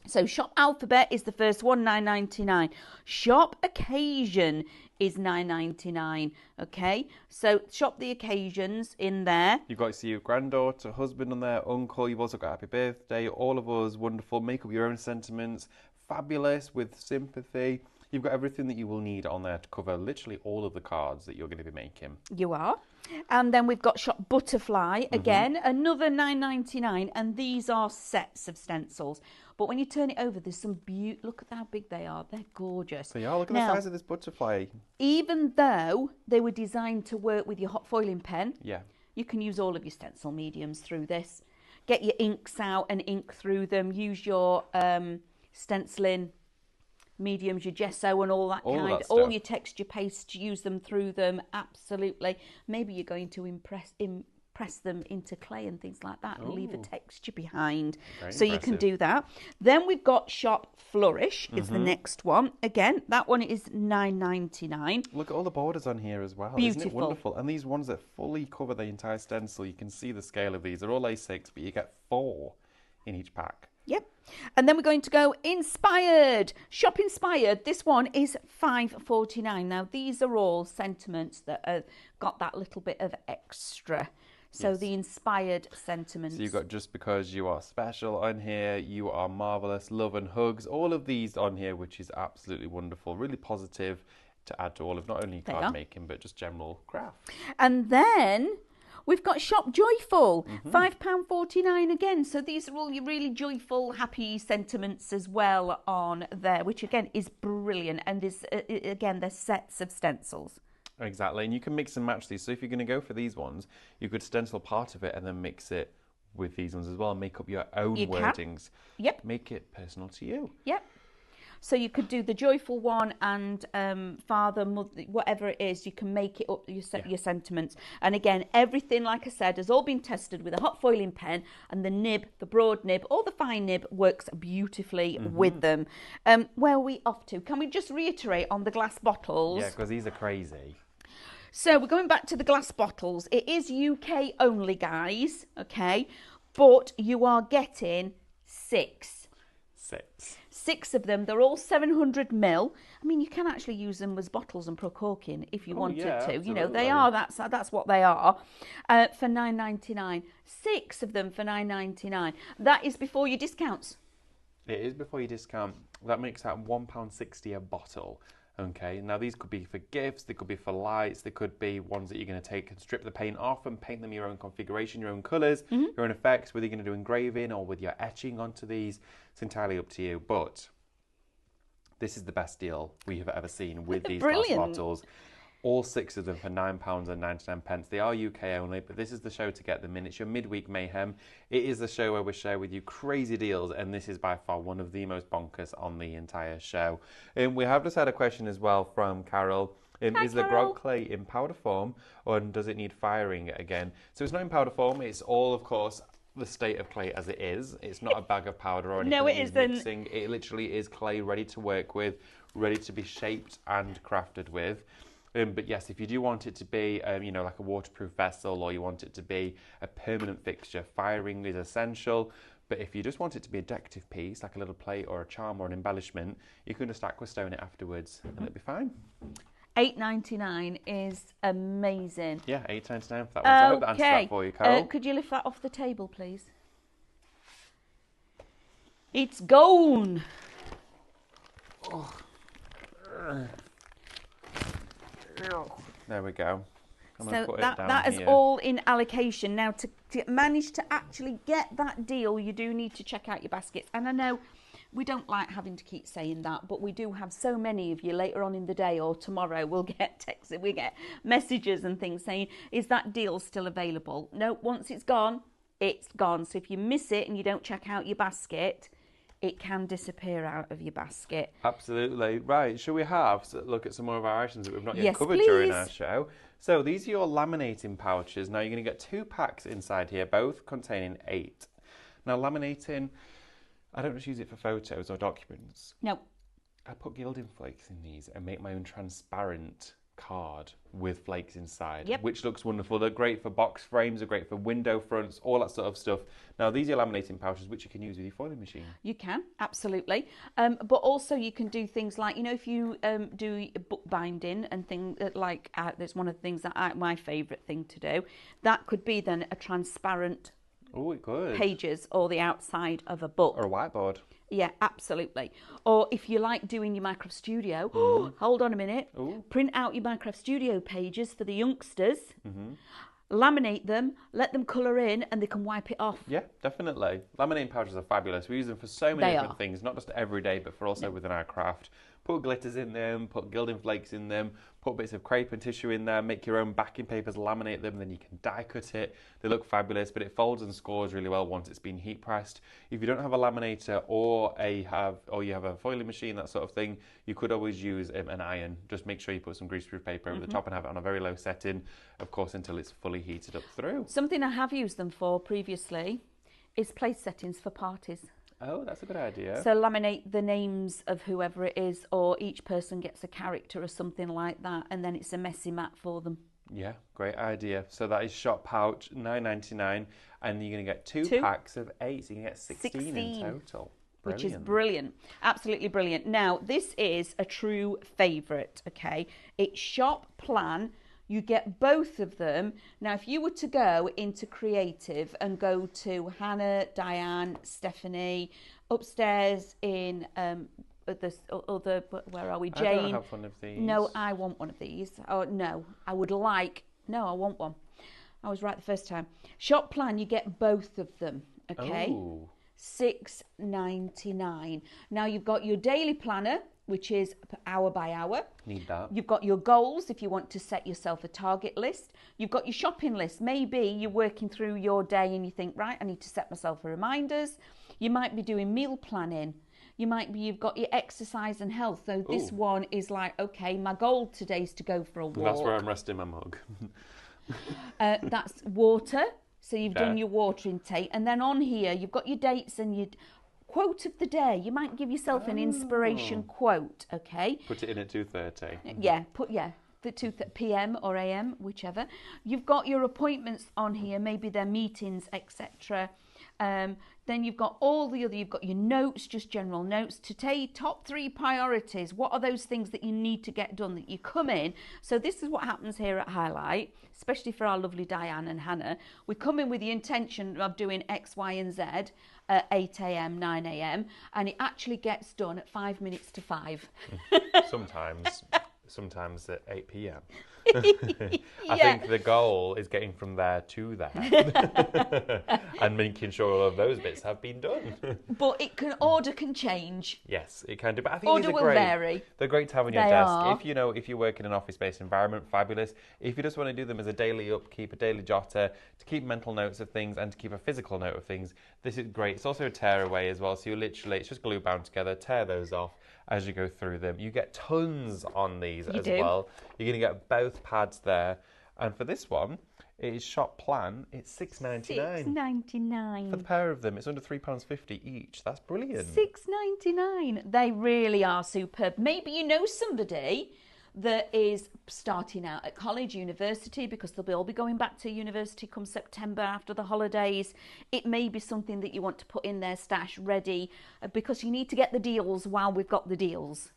So Shop Alphabet is the first one, $9.99. Shop Occasion is $9.99. Okay, so shop the occasions in there. You've got to see your granddaughter, husband on there, uncle. You've also got happy birthday. All of us, wonderful. Make up your own sentiments. Fabulous with sympathy. You've got everything that you will need on there to cover literally all of the cards that you're going to be making. You are. And then we've got Shop Butterfly, again, another $9.99, and these are sets of stencils. But when you turn it over, there's some beauty. Look at how big they are. They're gorgeous. So yeah, look at the size of this butterfly. Even though they were designed to work with your hot foiling pen, Yeah. you can use all of your stencil mediums through this. Get your inks out and ink through them. Use your stenciling mediums, your gesso and all that kind. All your texture paste, use them through them. Absolutely. Maybe you're going to impress them into clay and things like that and leave a texture behind. So you can do that. Then we've got Shop Flourish is the next one. Again, that one is $9.99. Look at all the borders on here as well. Beautiful. Isn't it wonderful? And these ones that fully cover the entire stencil, you can see the scale of these. They're all A6, but you get 4 in each pack. Yep. And then we're going to go Inspired. Shop Inspired. This one is $5.49. Now, these are all sentiments that have got that little bit of extra. So the inspired sentiments. So you've got Just Because You Are Special on here, You Are Marvellous, Love and Hugs, all of these on here, which is absolutely wonderful, really positive to add to all of not only card making, but just general craft. And then we've got Shop Joyful, £5.49 again. So these are all your really joyful, happy sentiments as well on there, which again is brilliant. And is again, they're sets of stencils. Exactly, and you can mix and match these. So if you're going to go for these ones, you could stencil part of it and then mix it with these ones as well and make up your own wordings. Yep. Make it personal to you. Yep. So you could do the joyful one and father, mother, whatever it is, you can make it up, your sentiments. And again, everything, like I said, has all been tested with a hot foiling pen, and the nib, the broad nib or the fine nib works beautifully with them. Where are we off to? Can we just reiterate on the glass bottles? Yeah, because these are crazy. So we're going back to the glass bottles. It is UK only, guys, okay? But you are getting 6. 6 of them. They're all 700ml. I mean, you can actually use them as bottles and pour cork in if you wanted to. Absolutely. You know, they are, that's what they are, for $9.99. 6 of them for $9.99. That is before your discounts. It is before your discount. That makes that £1.60 a bottle. Okay, now these could be for gifts, they could be for lights, they could be ones that you're going to take and strip the paint off and paint them your own configuration, your own colours, your own effects, whether you're going to do engraving or with your etching onto these. It's entirely up to you, but this is the best deal we have ever seen with these glass bottles. All 6 of them for £9.99. They are UK only, but this is the show to get them in. It's your Midweek Mayhem. It is the show where we share with you crazy deals, and this is by far one of the most bonkers on the entire show. We have just had a question as well from Carol. Is the grog clay in powder form, or does it need firing again? So it's not in powder form. It's all, of course, the state of clay as it is. It's not a bag of powder or anything. No, it isn't. Mixing. It literally is clay ready to work with, ready to be shaped and crafted with. But yes, if you do want it to be, you know, like a waterproof vessel, or you want it to be a permanent fixture, firing is essential. But if you just want it to be a decorative piece, like a little plate or a charm or an embellishment, you can just aquastone it afterwards and it'll be fine. $8.99 is amazing. Yeah, $8.99 for that one. So I hope that answers that for you, Carol. Could you lift that off the table, please? It's gone. Oh. There we go. So that is all in allocation. Now, to manage to actually get that deal, you do need to check out your baskets. And I know we don't like having to keep saying that, but we do have so many of you later on in the day or tomorrow. We'll get texts, we get messages and things saying, is that deal still available? No, once it's gone, it's gone. So if you miss it and you don't check out your basket, it can disappear out of your basket. Absolutely. Right, shall we have a look at some more of our items that we've not yet covered please. During our show? So these are your laminating pouches. Now you're going to get 2 packs inside here, both containing 8. Now laminating, I don't just use it for photos or documents. No. I put gilding flakes in these and make my own transparent card with flakes inside, which looks wonderful. They're great for box frames, they're great for window fronts, all that sort of stuff. Now these are laminating pouches which you can use with your foiling machine. You can, absolutely. But also you can do things like, you know, if you do book binding and things like, there's one of the things that my favourite thing to do, that could be then a transparent it could. pages or the outside of a book. Or a whiteboard. Yeah, absolutely. Or if you like doing your Minecraft Studio, hold on a minute, print out your Minecraft Studio pages for the youngsters, laminate them, let them colour in, and they can wipe it off. Yeah, definitely. Laminating pouches are fabulous. We use them for so many They different are. things, not just every day, but for also within our craft. Put glitters in them, put gilding flakes in them, put bits of crepe and tissue in there, make your own backing papers, laminate them, then you can die cut it. They look fabulous, but it folds and scores really well once it's been heat pressed. If you don't have a laminator or you have a foiling machine, that sort of thing, you could always use an iron. Just make sure you put some greaseproof paper over the top and have it on a very low setting, of course, until it's fully heated up through. Something I have used them for previously is place settings for parties. Oh, that's a good idea. So laminate the names of whoever it is, or each person gets a character or something like that, and then it's a messy mat for them. Yeah, great idea. So that is shop pouch, $9.99, and you're going to get two packs of 8, so you can get 16 in total. Which is brilliant. Absolutely brilliant. Now, this is a true favourite, okay? It's shop plan. You get both of them. Now, if you were to go into creative and go to Hannah, Diane, Stephanie, upstairs in where are we? Jane. I don't have one of these. No, I want one of these. Oh, no, I would like, no, I want one. I was right the first time. Shop plan, you get both of them, okay? Oh. $6.99. Now, you've got your daily planner, which is hour by hour. Need that. You've got your goals if you want to set yourself a target list. You've got your shopping list. Maybe you're working through your day and you think, right, I need to set myself reminders. You might be doing meal planning. You've got your exercise and health. So this one is like, okay, my goal today is to go for a walk. That's where I'm resting my mug. That's water. So you've done your water intake. And then on here, you've got your dates and your quote of the day. You might give yourself an inspiration quote, okay? Put it in at 2:30. Yeah, the 2 p.m. or a.m., whichever. You've got your appointments on here, maybe their meetings, etc. Then you've got you've got your notes, just general notes. Today, top 3 priorities. What are those things that you need to get done that you come in? So this is what happens here at Highlight, especially for our lovely Diane and Hannah. We come in with the intention of doing X, Y, and Z at 8 a.m., 9 a.m., and it actually gets done at 5 minutes to 5. Sometimes at 8 p.m. I think the goal is getting from there to there and making sure all of those bits have been done. But order can change. Yes, it can do. But I think Order these are will great. vary. They're great to have on your They desk. are. If you work in an office-based environment, fabulous. If you just want to do them as a daily upkeep, a daily jotter, to keep mental notes of things and to keep a physical note of things, this is great. It's also a tear away as well. So it's just glue bound together. Tear those off as you go through them. You get tons on these as well. You're going to get both pads there. And for this one, it is shop plan. It's $6.99. $6.99. For the pair of them, it's under £3.50 each. That's brilliant. $6.99. They really are superb. Maybe you know somebody that is starting out at college, university, because they'll all be going back to university come September after the holidays. It may be something that you want to put in their stash ready because you need to get the deals while we've got the deals.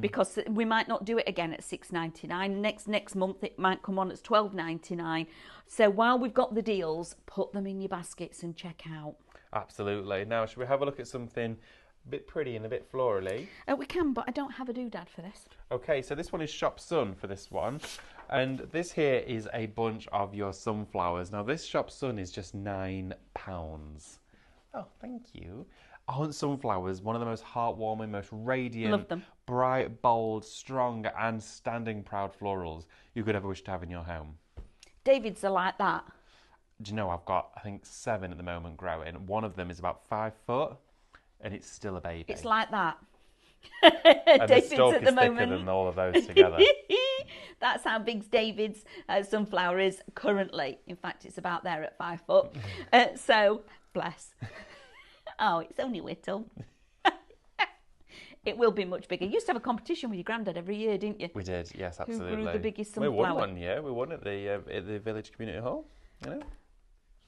Because we might not do it again at $6.99. Next month it might come on as $12.99. So while we've got the deals, put them in your baskets and check out. Absolutely. Now, should we have a look at something a bit pretty and a bit florally? We can, but I don't have a doodad for this. Okay, so this one is Shop Sun for this one. And this here is a bunch of your sunflowers. Now, this Shop Sun is just £9. Oh, thank you. Aren't sunflowers one of the most heartwarming, most radiant, Love them. bright, bold, strong and standing proud florals you could ever wish to have in your home? David's are like that. Do you know, I've got, I think, 7 at the moment growing. One of them is about 5 foot and it's still a baby. It's like that. And David's the stalk at is the thicker moment. than all of those together. That's how big David's sunflower is currently. In fact, it's about there at 5 foot. So, bless. Oh, it's only Whittle. It will be much bigger. You used to have a competition with your granddad every year, didn't you? We did, yes, Who absolutely. grew the biggest We sunflower? won one, yeah. We won at the village community hall. You know?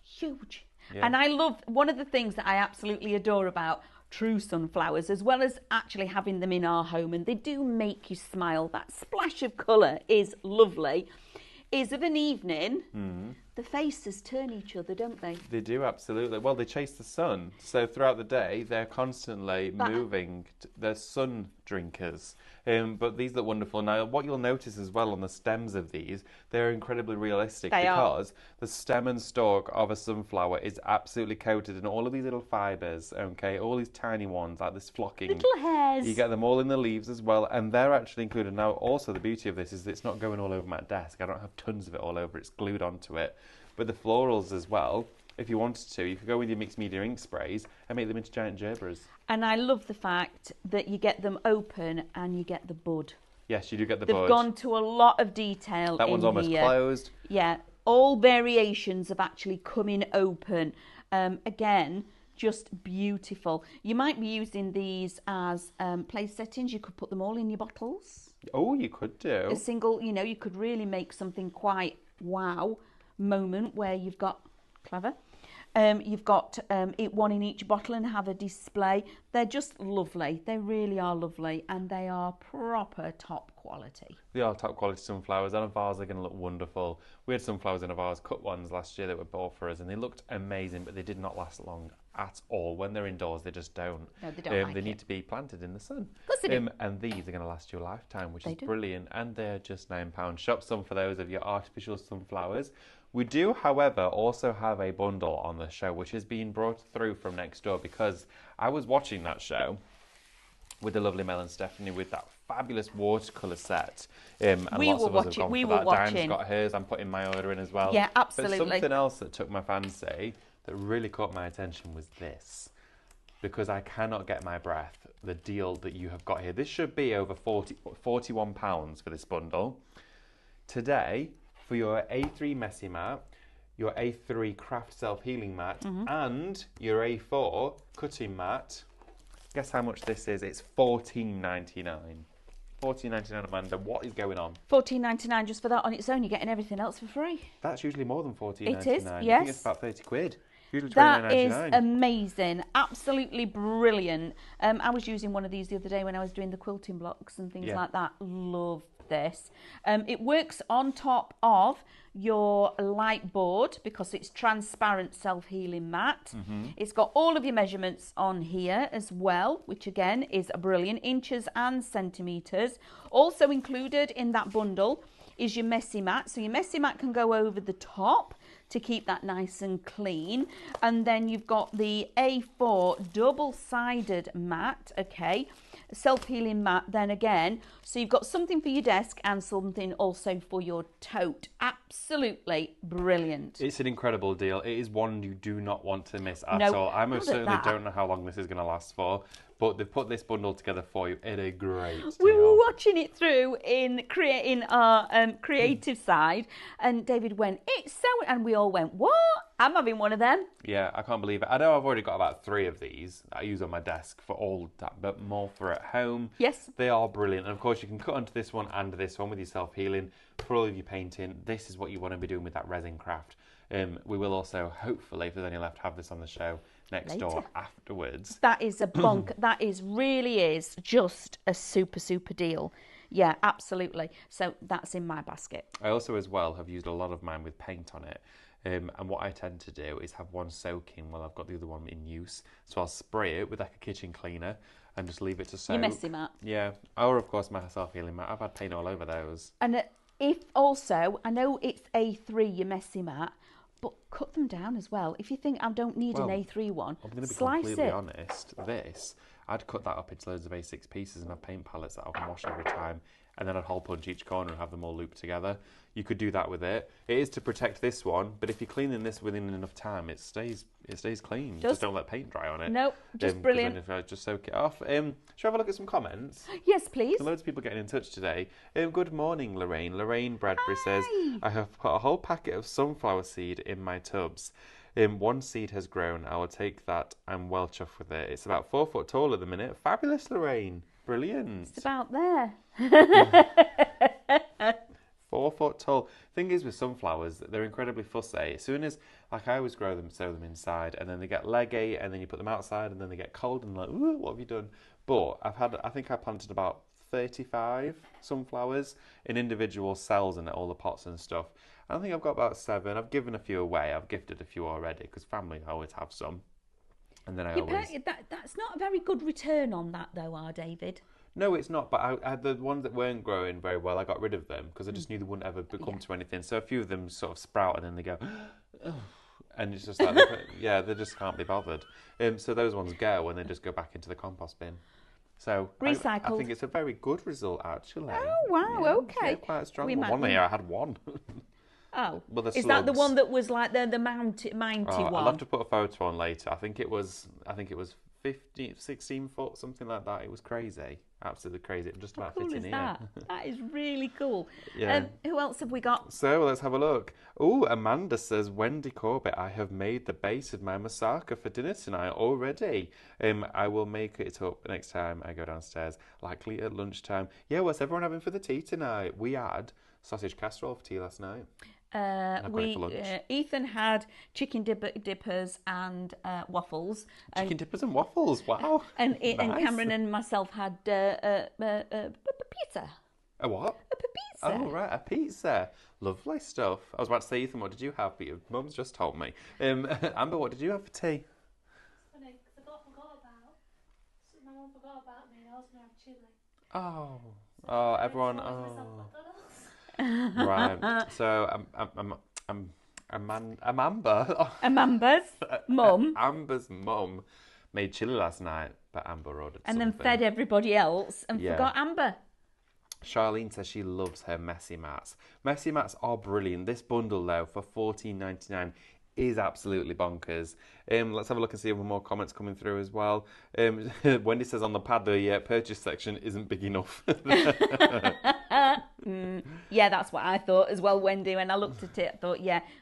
Huge. Yeah. And I love, one of the things that I absolutely adore about true sunflowers, as well as actually having them in our home, and they do make you smile, that splash of colour is lovely, is of an evening The faces turn each other, don't they? They do, absolutely. Well, they chase the sun. So throughout the day, they're constantly moving. They're sun drinkers. But these look wonderful. Now, what you'll notice as well on the stems of these, they're incredibly realistic because the stem and stalk of a sunflower is absolutely coated in all of these little fibres, okay? All these tiny ones, like this flocking. Little hairs. You get them all in the leaves as well, and they're actually included. Now, also, the beauty of this is that it's not going all over my desk. I don't have tons of it all over. It's glued onto it. But the florals as well, if you wanted to, you could go with your mixed media ink sprays and make them into giant gerbers. And I love the fact that you get them open and you get the bud. Yes, you do get the bud. They've gone to a lot of detail. That one's almost closed. Yeah, all variations of actually coming open. Again, just beautiful. You might be using these as place settings. You could put them all in your bottles. Oh, you could do. A single, you could really make something quite wow moment where you've got clever. You've got one in each bottle and have a display. They're just lovely. They really are lovely, and they are proper top quality. They are top quality sunflowers, and a vase are going to look wonderful. We had sunflowers in a vase, cut ones last year that were bought for us, and they looked amazing, but they did not last long at all. When they're indoors, they just don't. No, they don't. They need to be planted in the sun. Of course they do. And these are going to last you a lifetime, which is brilliant. And they're just £9. Shop some for those of your artificial sunflowers. We do, however, also have a bundle on the show, which is being brought through from next door, because I was watching that show with the lovely Mel and Stephanie with that fabulous watercolour set. And lots of us have gone for that. Diane's got hers. I'm putting my order in as well. Yeah, absolutely. But something else that took my fancy that really caught my attention was this, because I cannot get my breath, the deal that you have got here. This should be over £41 for this bundle. Today, for your A3 messy mat, your A3 craft self-healing mat, and your A4 cutting mat, guess how much this is? It's $14.99. $14.99, Amanda. What is going on? $14.99 just for that on its own. You're getting everything else for free. That's usually more than $14.99. It is, yes. I think it's about 30 quid. Usually That $29.99. is amazing. Absolutely brilliant. I was using one of these the other day when I was doing the quilting blocks and things like that. Love this. It works on top of your light board because it's transparent self-healing mat. It's got all of your measurements on here as well, which again is brilliant, inches and centimetres. Also included in that bundle is your messy mat. So your messy mat can go over the top to keep that nice and clean. And then you've got the A4 double-sided mat, okay, self-healing mat then again. So you've got something for your desk and something also for your tote. Absolutely brilliant. It's an incredible deal. It is one you do not want to miss at all. I most certainly don't know how long this is going to last for, but they've put this bundle together for you at a great deal. We were watching it through in creating our creative side, and David went, "It's so," and we all went, "What? I'm having one of them." Yeah, I can't believe it. I know I've already got about 3 of these that I use on my desk for all that, but more for at home. Yes. They are brilliant. And of course, you can cut onto this one and this one with your self-healing for all of your painting. This is what you want to be doing with that resin craft. We will also, hopefully, if there's any left, have this on the show next door afterwards. That is a bonk. That really is just a super deal. Yeah, absolutely. So that's in my basket. I also, as well, have used a lot of mine with paint on it. And what I tend to do is have one soaking while I've got the other one in use. So I'll spray it with like a kitchen cleaner and just leave it to soak. Your messy mat. Yeah. Or, of course, my self-healing mat. I've had paint all over those. And if also, I know it's A3, your messy mat, but cut them down as well. If you think I don't need an A3 one, I'm going to be slice completely it. honest. This, I'd cut that up into loads of A6 pieces and have paint palettes that I can wash every time. And then I'd hole punch each corner and have them all looped together. You could do that with it. It is to protect this one, but if you're cleaning this within enough time, it stays clean. Just don't let paint dry on it. Nope, just brilliant. If I just soak it off. Shall we have a look at some comments? Yes, please. Loads of people getting in touch today. Good morning, Lorraine. Lorraine Bradbury says, I have put a whole packet of sunflower seed in my tubs. One seed has grown. I will take that. I'm well chuffed with it. It's about 4 foot tall at the minute. Fabulous, Lorraine. Brilliant. It's about there. 4 foot tall. Thing is with sunflowers, they're incredibly fussy. As soon as, like I always grow them, sow them inside, and then they get leggy, and then you put them outside, and then they get cold, and like, ooh, what have you done? But I think I planted about 35 sunflowers in individual cells and all the pots and stuff. I think I've got about 7. I've given a few away. I've gifted a few already because family always have some. And then That's not a very good return on that, though, David? No, it's not. But I had the ones that weren't growing very well. I got rid of them because I just knew they wouldn't ever become to anything. So a few of them sort of sprout and then they go, oh. And it's just like, they just can't be bothered. So those ones go and they just go back into the compost bin. So recycled. I think it's a very good result, actually. Oh, wow, okay. Yeah, quite a strong one. One year I had 1. Oh, well, is that the one that was like the mounty one? I'll have to put a photo on later. I think it was 16 foot, something like that. It was crazy, absolutely crazy. It just about fit in here. That is really cool. Yeah. Who else have we got? So let's have a look. Oh, Amanda says, Wendy Corbett, I have made the base of my moussaka for dinner tonight already. I will make it up next time I go downstairs, likely at lunchtime. Yeah, what's everyone having for the tea tonight? We had sausage casserole for tea last night. Ethan had chicken dippers and waffles. Chicken dippers and waffles, wow. And nice. Cameron and myself had a pizza. A what? A pizza. Oh, right, a pizza. Lovely stuff. I was about to say, Ethan, what did you have? But your mum's just told me. Amber, what did you have for tea? Funny, because I forgot about. So my mum forgot about me. I was going to have chili. Oh, everyone. Right. So Amber's mum. Amber's mum made chili last night, but Amber ordered and something. then fed everybody else and forgot Amber. Charlene says she loves her messy mats. Messy mats are brilliant. This bundle though for $14.99 is absolutely bonkers. Let's have a look and see if more comments coming through as well. Wendy says on the pad the purchase section isn't big enough. Yeah, that's what I thought as well, Wendy. When I looked at it, I thought,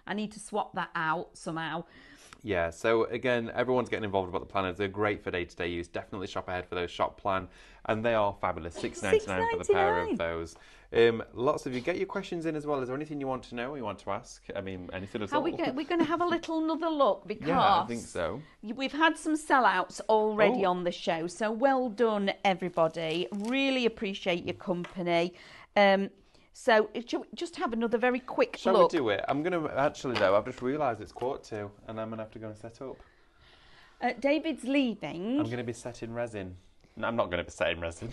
I need to swap that out somehow. Yeah, so again, everyone's getting involved about the planners. They're great for day-to-day use. Definitely shop ahead for those shop plan. And they are fabulous. $6.99 for the pair of those. Lots of you. Get your questions in as well. Is there anything you want to know or you want to ask? I mean, anything at all? We're going to have another look because I think so. We've had some sellouts already on the show. So well done, everybody. Really appreciate your company. So just have another very quick look. Shall we do it? I'm going to, actually though, I've just realised it's 2:15 and I'm going to have to go and set up. David's leaving. I'm going to be set in resin. No, I'm not going to be set in resin.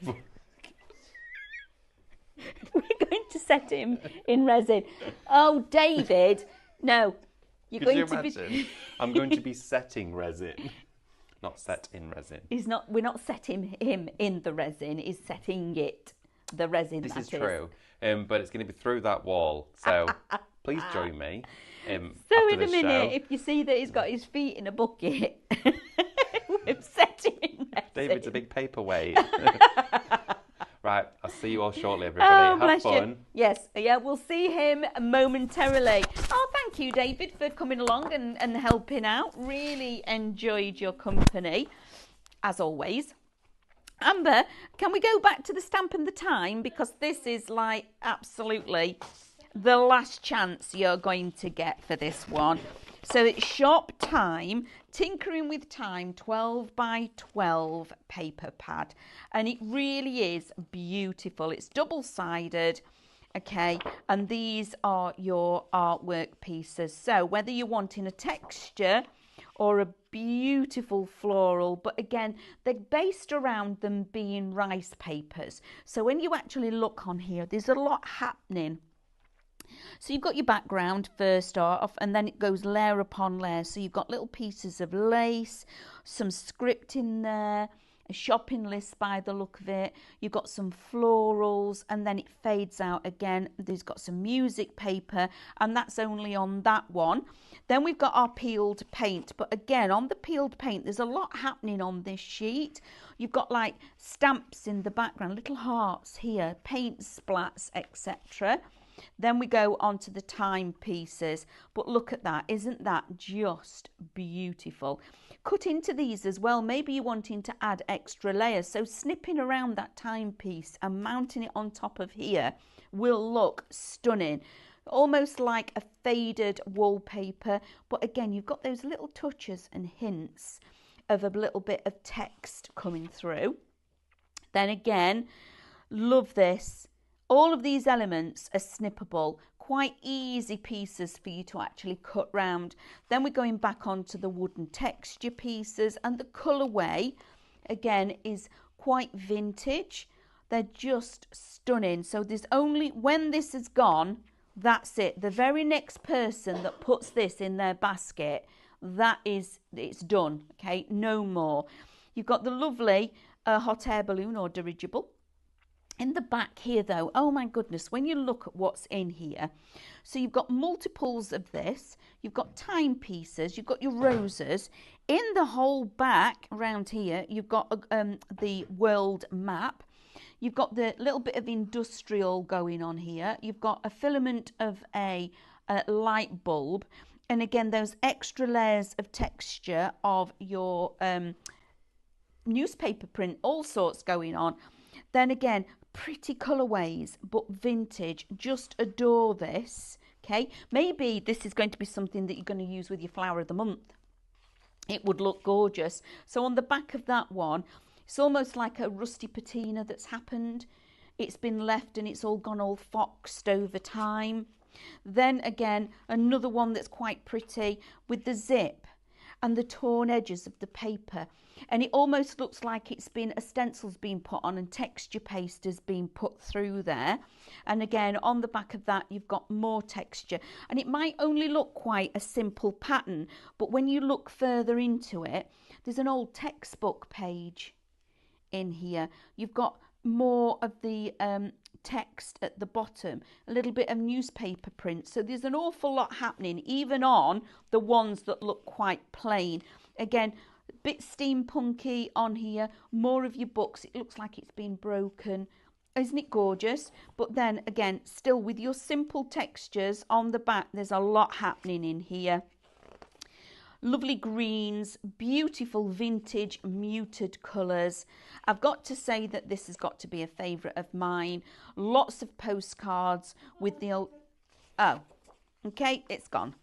We're going to set him in resin. Oh, David. No. Could you imagine? I'm going to be setting resin. Not set in resin. We're not setting him in the resin, he's setting it. The resin. This is true, but it's going to be through that wall. So please join me. So in a minute, if you see that he's got his feet in a bucket, we've set him in resin. David's a big paperweight. Right, I'll see you all shortly, everybody. Have fun. You. Yes, we'll see him momentarily. Oh, thank you, David, for coming along and helping out. Really enjoyed your company, as always. Amber, can we go back to the stamp and the time? Because this is like absolutely the last chance you're going to get for this one. So it's Shop Time, Tinkering with Time, 12 by 12 paper pad. And it really is beautiful. It's double-sided, okay? And these are your artwork pieces. So whether you're wanting a texture or a beautiful floral, but again, they're based around them being rice papers. So when you actually look on here, there's a lot happening. So you've got your background first off, and then it goes layer upon layer. So you've got little pieces of lace, some script in there, a shopping list by the look of it. You've got some florals, and then it fades out again. There's got some music paper, and that's only on that one. Then we've got our peeled paint, but again, on the peeled paint, there's a lot happening on this sheet. You've got like stamps in the background, little hearts here, paint splats, etc. Then we go on to the time pieces, but look at that, isn't that just beautiful? Cut into these as well, maybe you're wanting to add extra layers, so snipping around that timepiece and mounting it on top of here will look stunning. Almost like a faded wallpaper, but again, you've got those little touches and hints of a little bit of text coming through. Then again, love this. All of these elements are snippable, quite easy pieces for you to actually cut round. Then we're going back onto the wooden texture pieces, and the colourway, again, is quite vintage. They're just stunning. So there's only, when this is gone, that's it. The very next person that puts this in their basket, that is, it's done, okay? No more. You've got the lovely hot air balloon or dirigible. In the back here though, oh my goodness, when you look at what's in here, so you've got multiples of this, you've got timepieces, you've got your roses. In the whole back around here, you've got the world map. You've got the little bit of industrial going on here. You've got a filament of a light bulb. And again, those extra layers of texture of your newspaper print, all sorts going on. Then again, pretty colourways, but vintage. Just adore this, okay? Maybe this is going to be something that you're going to use with your flower of the month. It would look gorgeous. So on the back of that one, it's almost like a rusty patina that's happened. It's been left and it's all gone all foxed over time. Then again, another one that's quite pretty with the zip and the torn edges of the paper. And it almost looks like it's been, a stencil's been put on and texture paste has been put through there. And again, on the back of that, you've got more texture. And it might only look quite a simple pattern, but when you look further into it, there's an old textbook page in here. You've got more of the text at the bottom, a little bit of newspaper print. So there's an awful lot happening, even on the ones that look quite plain. Again, a bit steampunky on here, more of your books. It looks like it's been broken. Isn't it gorgeous? But then again, still with your simple textures on the back, there's a lot happening in here. Lovely greens, beautiful vintage muted colours. I've got to say that this has got to be a favourite of mine. Lots of postcards with the old... Oh, okay, it's gone.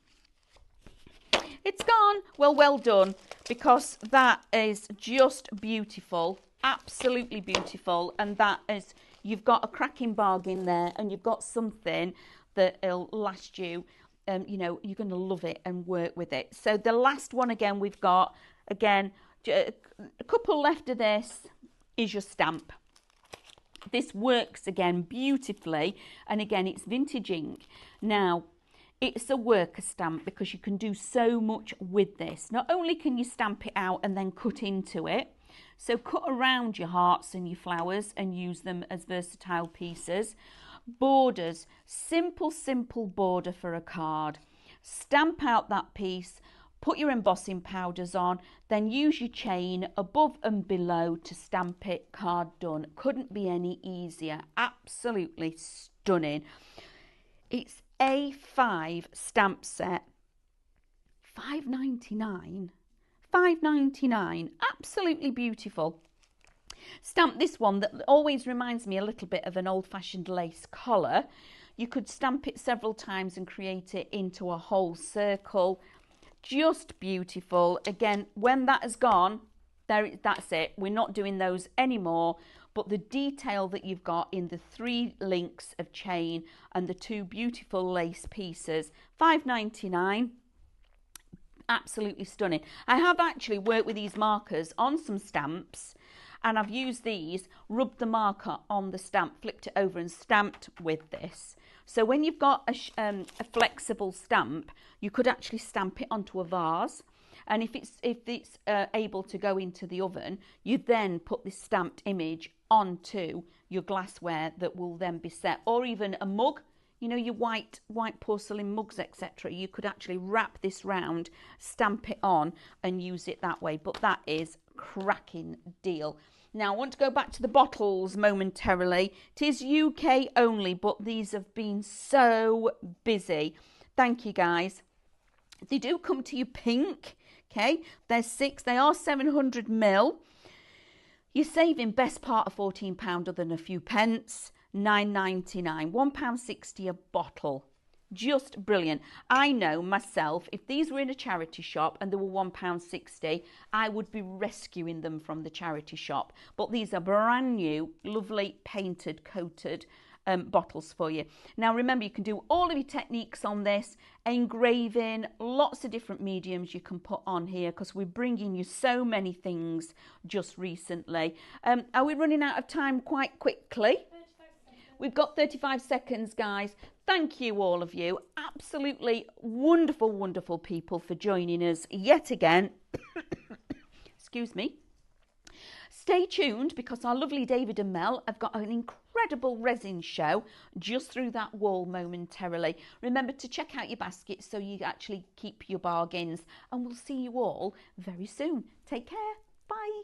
It's gone. Well done, because that is just beautiful, absolutely beautiful. And that is, you've got a cracking bargain there, and you've got something that'll last you. You know, you're going to love it and work with it. So the last one again we've got, again, a couple left of this is your stamp. This works again beautifully, and again it's vintage ink. Now, it's a worker stamp because you can do so much with this. Not only can you stamp it out and then cut into it, so cut around your hearts and your flowers and use them as versatile pieces. Borders, simple border for a card. Stamp out that piece, put your embossing powders on, then use your chain above and below to stamp it. Card done. Couldn't be any easier. Absolutely stunning. It's A5 stamp set, £5.99. £5.99. Absolutely beautiful. Stamp this one that always reminds me a little bit of an old-fashioned lace collar. You could stamp it several times and create it into a whole circle. Just beautiful. Again, when that has gone, that's it. We're not doing those anymore. But the detail that you've got in the 3 links of chain and the 2 beautiful lace pieces, £5.99. Absolutely stunning. I have actually worked with these markers on some stamps, and I've used these, rubbed the marker on the stamp, flipped it over and stamped with this. So when you've got a flexible stamp, you could actually stamp it onto a vase. And if it's able to go into the oven, you then put this stamped image onto your glassware that will then be set. Or even a mug, you know, your white porcelain mugs, etc. You could actually wrap this round, stamp it on and use it that way. But that is a cracking deal. Now, I want to go back to the bottles momentarily. It is UK only, but these have been so busy. Thank you, guys. They do come to you pink, okay? There's 6. They are 700ml. You're saving best part of £14 other than a few pence. £9.99, £1.60 a bottle. Just brilliant. I know myself, if these were in a charity shop and they were £1.60, I would be rescuing them from the charity shop. But these are brand new, lovely, painted, coated bottles for you. Now remember, you can do all of your techniques on this, engraving, lots of different mediums you can put on here, because we're bringing you so many things just recently. Are we running out of time quite quickly? We've got 35 seconds, guys. Thank you, all of you. Absolutely wonderful, wonderful people for joining us yet again. Excuse me. Stay tuned, because our lovely David and Mel have got an incredible resin show just through that wall momentarily. Remember to check out your baskets so you actually keep your bargains. And we'll see you all very soon. Take care. Bye.